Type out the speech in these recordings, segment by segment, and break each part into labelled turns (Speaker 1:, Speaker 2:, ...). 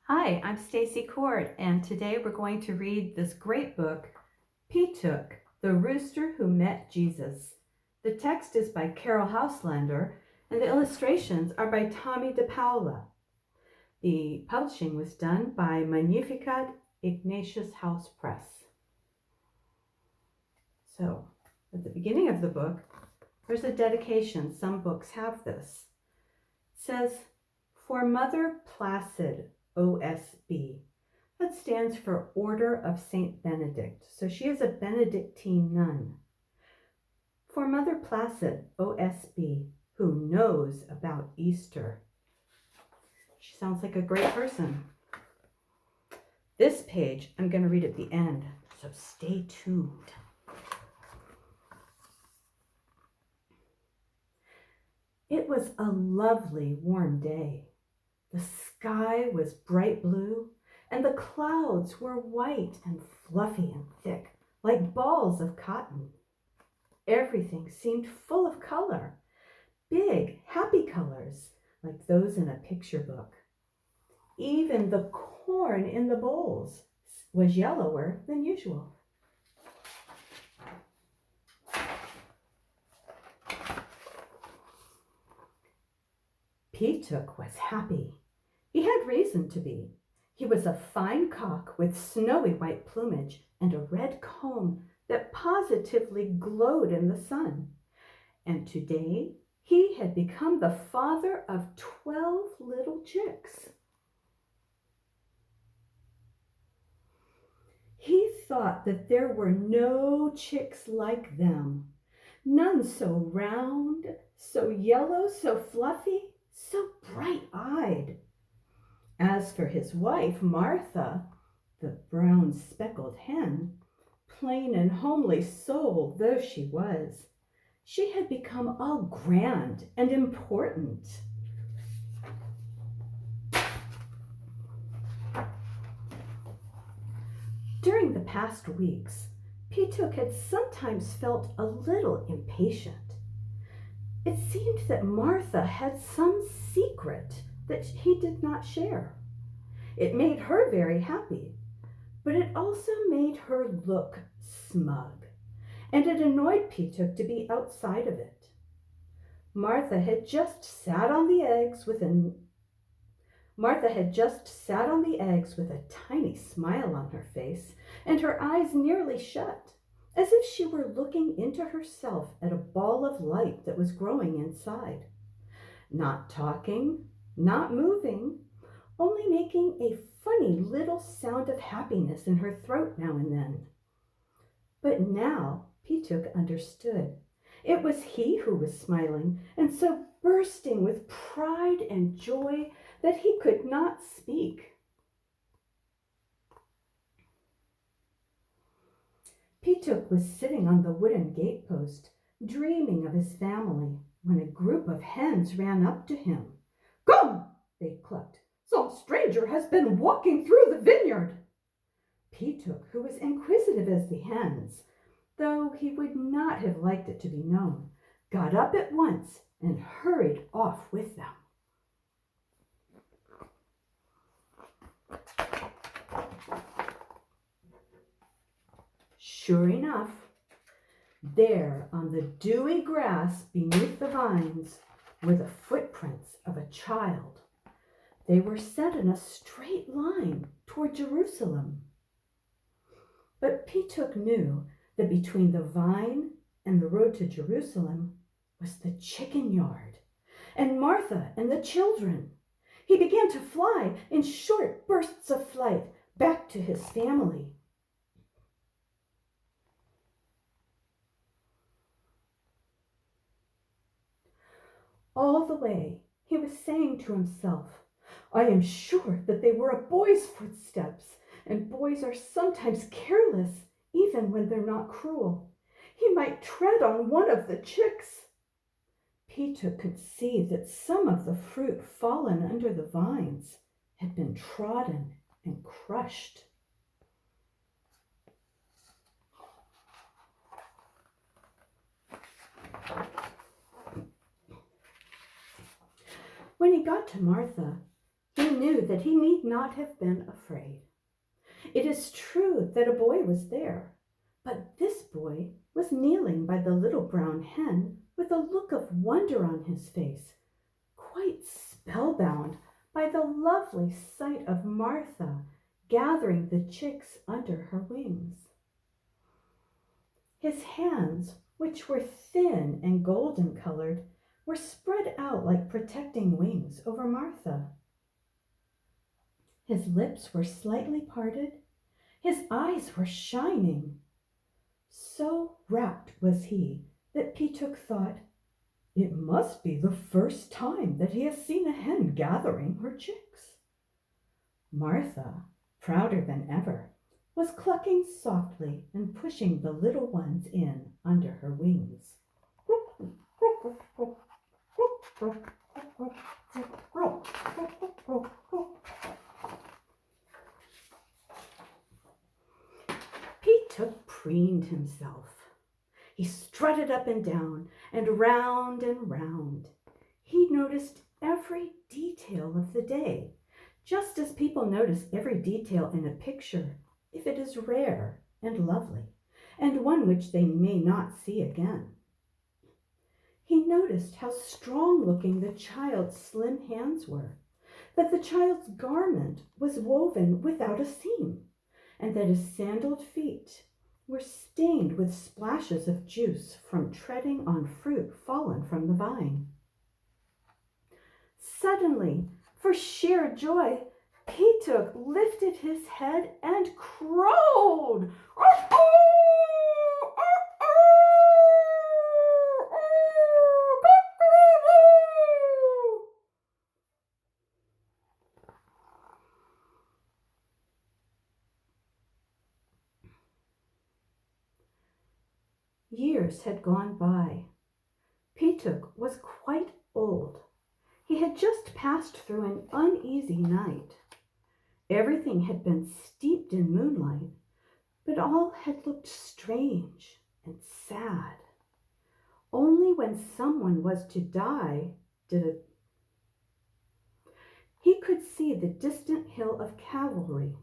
Speaker 1: Hi, I'm Stacy Court, and today we're going to read this great book, Petook, the Rooster Who Met Jesus. The text is by Carol Houselander, and the illustrations are by Tommy DePaula. The publishing was done by Magnificat Ignatius House Press. So, at the beginning of the book, there's a dedication. Some books have this. It says, "For Mother Placid, OSB." That stands for Order of St. Benedict. So she is a Benedictine nun. For Mother Placid, OSB, who knows about Easter. She sounds like a great person. This page I'm going to read at the end, so stay tuned. It was a lovely warm day. The sky was bright blue, and the clouds were white and fluffy and thick, like balls of cotton. Everything seemed full of color, big, happy colors, like those in a picture book. Even the corn in the bowls was yellower than usual. Petook was happy. He had reason to be. He was a fine cock with snowy white plumage and a red comb that positively glowed in the sun. And today he had become the father of 12 little chicks. He thought that there were no chicks like them, none so round, so yellow, so fluffy, so bright-eyed. As for his wife, Martha, the brown speckled hen, plain and homely soul though she was, she had become all grand and important. During the past weeks, Petook had sometimes felt a little impatient. It seemed that Martha had some secret that he did not share. It made her very happy, but it also made her look smug, and it annoyed Petook to be outside of it. Martha had just sat on the eggs with a tiny smile on her face, and her eyes nearly shut, as if she were looking into herself at a ball of light that was growing inside. Not talking, not moving, only making a funny little sound of happiness in her throat now and then. But now Petook understood. It was he who was smiling, and so bursting with pride and joy that he could not speak. Petook was sitting on the wooden gatepost, dreaming of his family, when a group of hens ran up to him. "Come!" they clucked. "Some stranger has been walking through the vineyard." Petook, who was inquisitive as the hens, though he would not have liked it to be known, got up at once and hurried off with them. Sure enough, there on the dewy grass beneath the vines were the footprints of a child. They were set in a straight line toward Jerusalem. But Petook knew that between the vine and the road to Jerusalem was the chicken yard, and Martha and the children. He began to fly in short bursts of flight back to his family. All the way, he was saying to himself, "I am sure that they were a boy's footsteps, and boys are sometimes careless, even when they're not cruel. He might tread on one of the chicks." Petook could see that some of the fruit fallen under the vines had been trodden and crushed. When he got to Martha, he knew that he need not have been afraid. It is true that a boy was there, but this boy was kneeling by the little brown hen with a look of wonder on his face, quite spellbound by the lovely sight of Martha gathering the chicks under her wings. His hands, which were thin and golden colored, were spread out like protecting wings over Martha. His lips were slightly parted. His eyes were shining. So rapt was he that Petook thought, it must be the first time that he has seen a hen gathering her chicks. Martha, prouder than ever, was clucking softly and pushing the little ones in under her wings. Petook preened himself. He strutted up and down and round and round. He noticed every detail of the day, just as people notice every detail in a picture if it is rare and lovely, and one which they may not see again. He noticed how strong-looking the child's slim hands were, that the child's garment was woven without a seam, and that his sandaled feet were stained with splashes of juice from treading on fruit fallen from the vine. Suddenly, for sheer joy, Petook lifted his head and crowed. Years had gone by. Petook was quite old. He had just passed through an uneasy night. Everything had been steeped in moonlight, but all had looked strange and sad. Only when someone was to die he could see the distant hill of cavalry.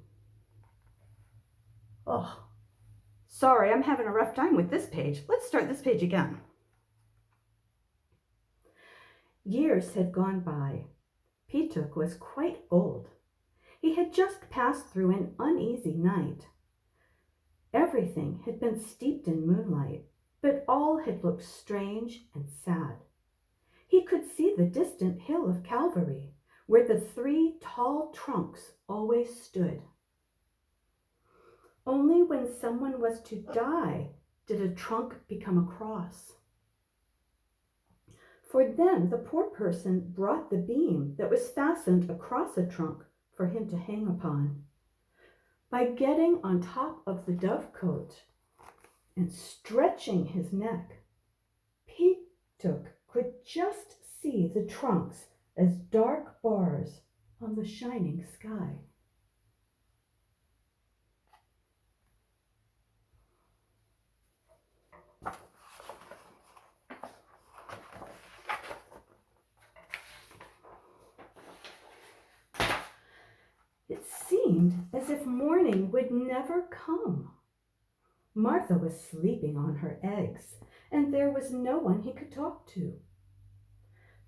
Speaker 1: Oh, sorry, I'm having a rough time with this page. Let's start this page again. Years had gone by. Petook was quite old. He had just passed through an uneasy night. Everything had been steeped in moonlight, but all had looked strange and sad. He could see the distant hill of Calvary, where the 3 tall trunks always stood. Only when someone was to die did a trunk become a cross. For then the poor person brought the beam that was fastened across a trunk for him to hang upon. By getting on top of the dovecote and stretching his neck, Petook could just see the trunks as dark bars on the shining sky. It seemed as if morning would never come. Martha was sleeping on her eggs, and there was no one he could talk to.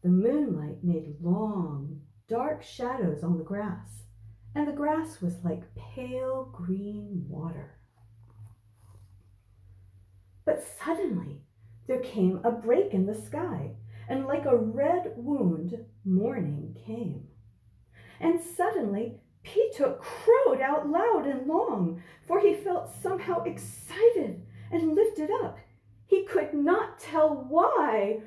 Speaker 1: The moonlight made long, dark shadows on the grass, and the grass was like pale green water. But suddenly there came a break in the sky, and like a red wound, morning came. And suddenly Petook crowed out loud and long, for he felt somehow excited and lifted up. He could not tell why.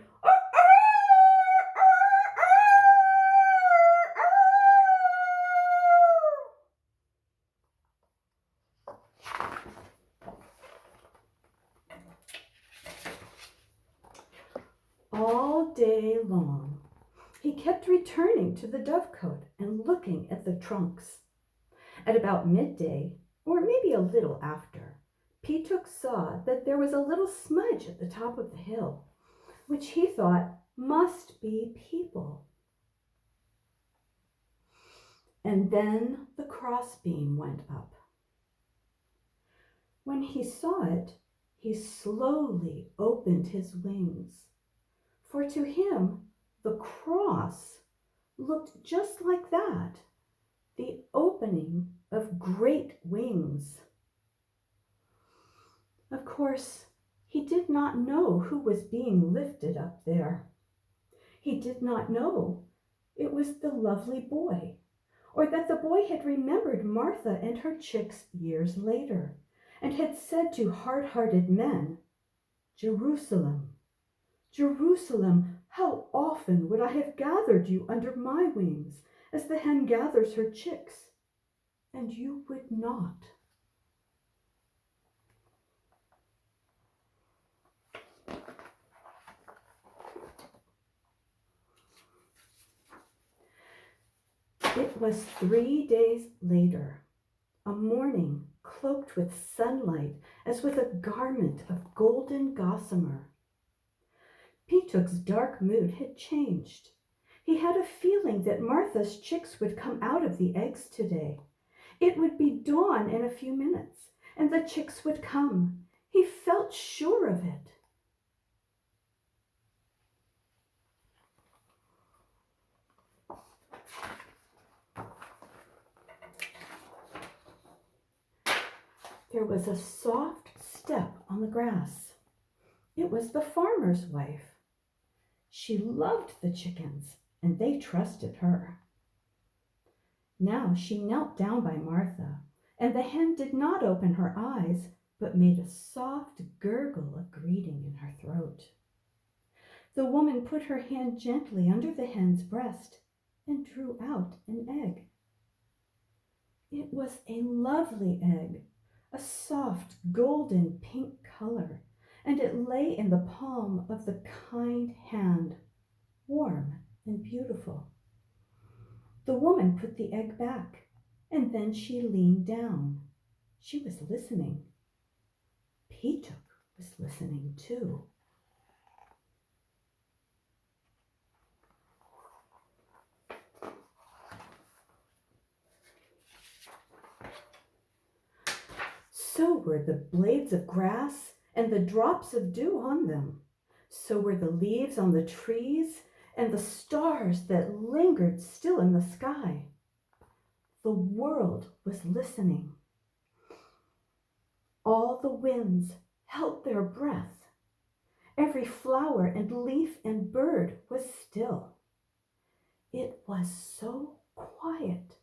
Speaker 1: All day long, he kept returning to the dovecote and looking at the trunks. At about midday, or maybe a little after, Petook saw that there was a little smudge at the top of the hill, which he thought must be people. and then the crossbeam went up. When he saw it, he slowly opened his wings, for to him the cross looked just like that, the opening of great wings. Of course, he did not know who was being lifted up there. He did not know it was the lovely boy, or that the boy had remembered Martha and her chicks years later, and had said to hard-hearted men, "Jerusalem, Jerusalem, how often would I have gathered you under my wings, as the hen gathers her chicks, and you would not." It was 3 days later, a morning cloaked with sunlight as with a garment of golden gossamer. Petook's dark mood had changed. He had a feeling that Martha's chicks would come out of the eggs today. It would be dawn in a few minutes, and the chicks would come. He felt sure of it. There was a soft step on the grass. It was the farmer's wife. She loved the chickens, and they trusted her. Now she knelt down by Martha, and the hen did not open her eyes, but made a soft gurgle of greeting in her throat. The woman put her hand gently under the hen's breast and drew out an egg. It was a lovely egg, a soft golden pink color, and it lay in the palm of the kind hand, warm and beautiful. The woman put the egg back, and then she leaned down. She was listening. Petook was listening too. So were the blades of grass and the drops of dew on them. So were the leaves on the trees and the stars that lingered still in the sky. The world was listening. All the winds held their breath. Every flower and leaf and bird was still. It was so quiet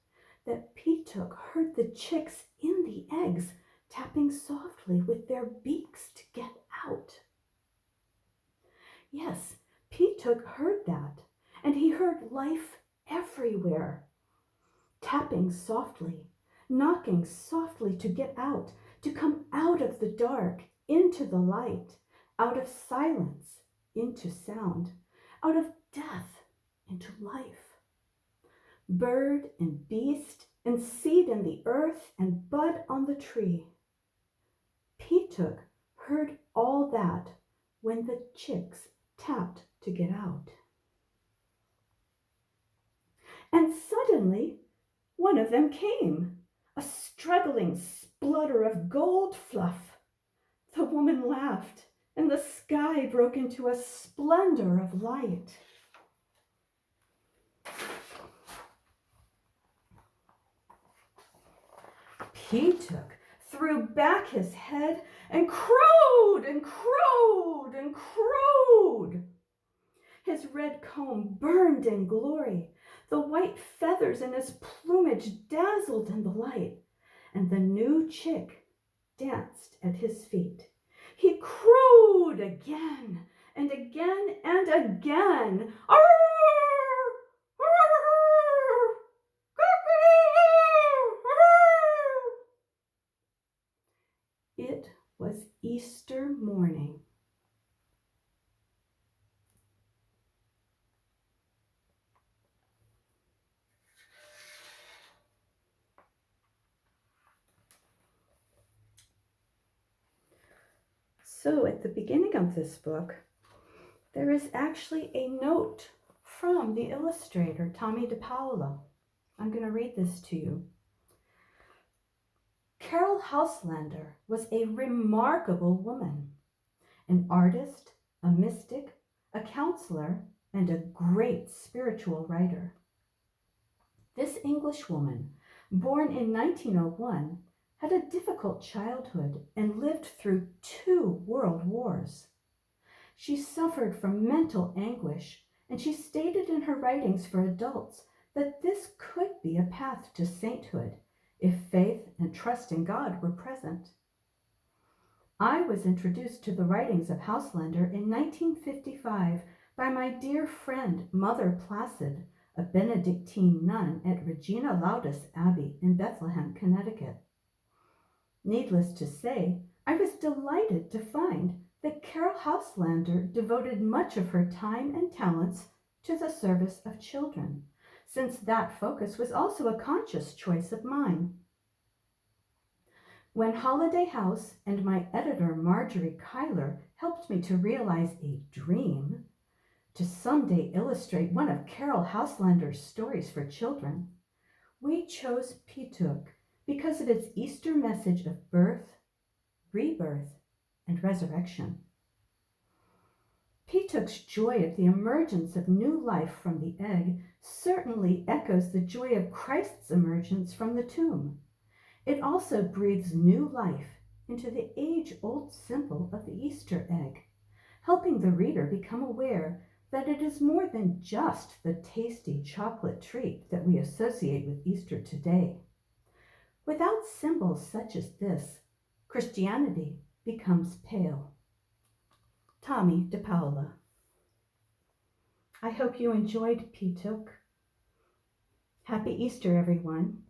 Speaker 1: that Petook heard the chicks in the eggs tapping softly with their beaks to get out. Yes, Petook heard that, and he heard life everywhere, tapping softly, knocking softly to get out, to come out of the dark into the light, out of silence into sound, out of death into life. Bird and beast and seed in the earth and bud on the tree. Petook heard all that when the chicks tapped to get out. And suddenly, one of them came, a struggling splutter of gold fluff. The woman laughed, and the sky broke into a splendor of light. Petook threw back his head and crowed and crowed and crowed. His red comb burned in glory. The white feathers in his plumage dazzled in the light, and the new chick danced at his feet. He crowed again and again and again. Arr! It was Easter morning. So at the beginning of this book, there is actually a note from the illustrator, Tommy DePaolo. I'm going to read this to you. Carol Houselander was a remarkable woman, an artist, a mystic, a counselor, and a great spiritual writer. This Englishwoman, born in 1901, had a difficult childhood and lived through 2 world wars. She suffered from mental anguish, and she stated in her writings for adults that this could be a path to sainthood if faith and trust in God were present. I was introduced to the writings of Houselander in 1955 by my dear friend Mother Placid, a Benedictine nun at Regina Laudis Abbey in Bethlehem, Connecticut. Needless to say, I was delighted to find that Carol Houselander devoted much of her time and talents to the service of children, since that focus was also a conscious choice of mine. When Holiday House and my editor Marjorie Cuyler helped me to realize a dream to someday illustrate one of Carol Houselander's stories for children, we chose Petook because of its Easter message of birth, rebirth, and resurrection. Petook's joy at the emergence of new life from the egg certainly echoes the joy of Christ's emergence from the tomb. It also breathes new life into the age-old symbol of the Easter egg, helping the reader become aware that it is more than just the tasty chocolate treat that we associate with Easter today. Without symbols such as this, Christianity becomes pale. Tommy DePaola. I hope you enjoyed Petook. Happy Easter, everyone.